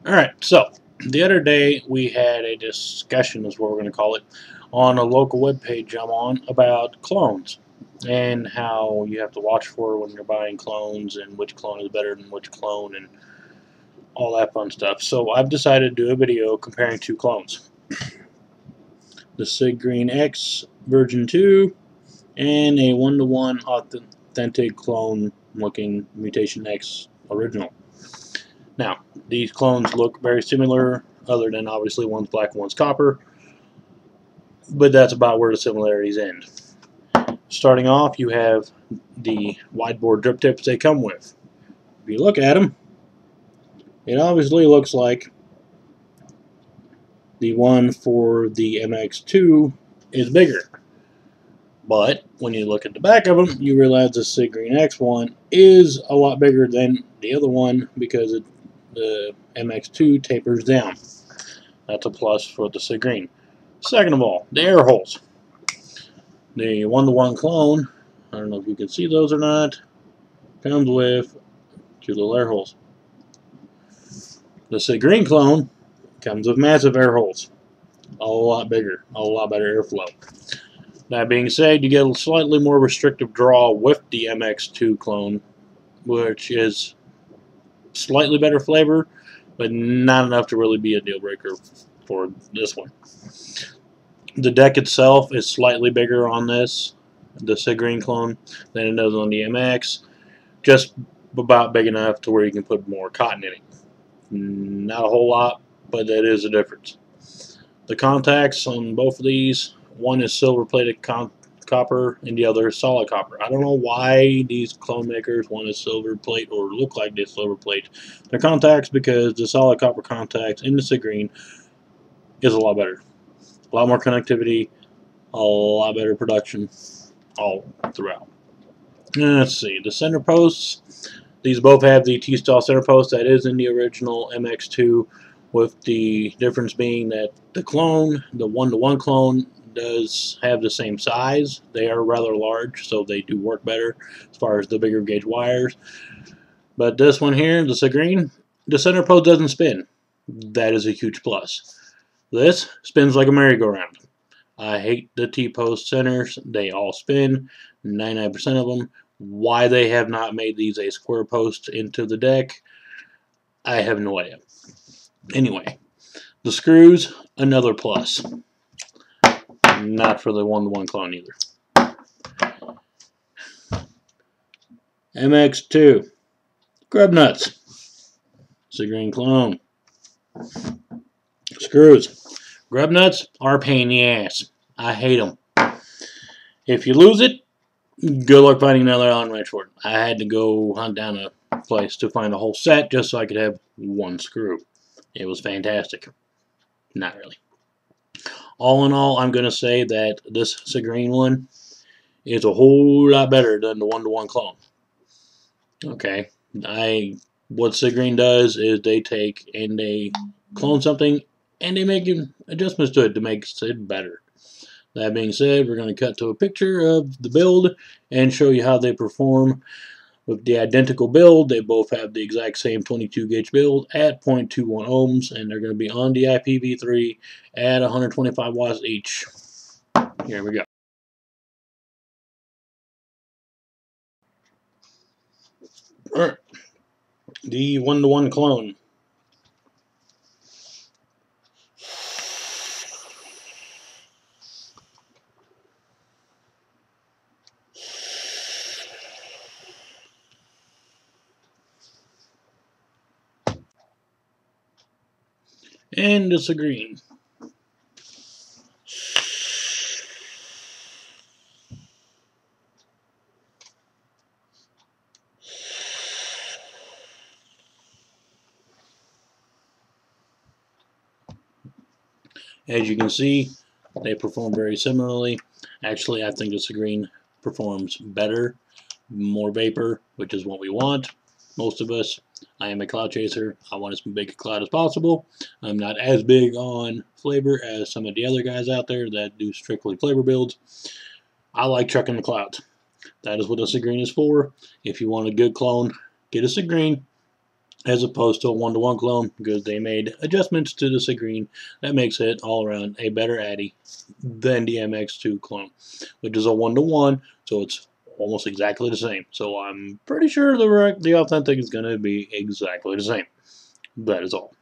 Alright, so the other day we had a discussion, is what we're going to call it, on a local webpage I'm on about clones and how you have to watch for when you're buying clones and which clone is better than which clone and all that fun stuff. So I've decided to do a video comparing two clones, the Sig Green X version 2 and a 1-to-1 authentic clone looking Mutation X original. Now, these clones look very similar, other than obviously one's black and one's copper, but that's about where the similarities end. Starting off, you have the wide-bore drip tips they come with. If you look at them, it obviously looks like the one for the MX2 is bigger. But when you look at the back of them, you realize the Sig Green X one is a lot bigger than the other one because the MX2 tapers down. That's a plus for the Sig Green. Second of all, the air holes. The 1-to-1 clone, I don't know if you can see those or not, comes with two little air holes. The Sig Green clone comes with massive air holes. A lot bigger, a lot better airflow. That being said, you get a slightly more restrictive draw with the MX2 clone, which is slightly better flavor, but not enough to really be a deal breaker for this one. The deck itself is slightly bigger on this, the Sig Green clone, than it does on the MX. Just about big enough to where you can put more cotton in it. Not a whole lot, but that is a difference. The contacts on both of these, one is silver plated copper and the other is solid copper. I don't know why these clone makers want to silver plate or look like they silver plate their contacts, because the solid copper contacts in the Sig Green is a lot better. A lot more connectivity, a lot better production all throughout. Let's see, the center posts. These both have the T-style center post that is in the original MX2, with the difference being that the clone, the 1-to-1 clone, does have the same size. They are rather large, so they do work better as far as the bigger gauge wires. But this one here, the Sig Green, the center post doesn't spin. That is a huge plus. This spins like a merry-go-round. I hate the T-post centers. They all spin, 99% of them. Why they have not made these a square post into the deck, I have no idea. Anyway, the screws, another plus. Not for the 1-to-1 clone either. MX2, grub nuts. Sig Green clone. Screws. Grub nuts are a pain in the ass. I hate them. If you lose it, good luck finding another Allen wrench for it. I had to go hunt down a place to find a whole set just so I could have one screw. It was fantastic. Not really. All in all, I'm going to say that this Sig Green one is a whole lot better than the 1-to-1 clone. Okay, what Sig Green does is they take and they clone something and they make adjustments to it to make it better. That being said, we're going to cut to a picture of the build and show you how they perform. With the identical build, they both have the exact same 22 gauge build at 0.21 ohms, and they're going to be on the IPv3 at 125 watts each. Here we go. Alright, the 1-to-1 clone. And it's a green. As you can see, they perform very similarly. Actually, I think the Sig Green performs better, more vapor, which is what we want, most of us. I am a cloud chaser. I want as big a cloud as possible. I'm not as big on flavor as some of the other guys out there that do strictly flavor builds. I like trucking the clouds. That is what a Sig Green is for. If you want a good clone, get a Sig Green. as opposed to a 1-to-1 clone, because they made adjustments to the sig green that makes it all around a better Addy than the MX2 clone, which is a 1-to-1, so it's almost exactly the same. So I'm pretty sure the authentic is going to be exactly the same. That is all.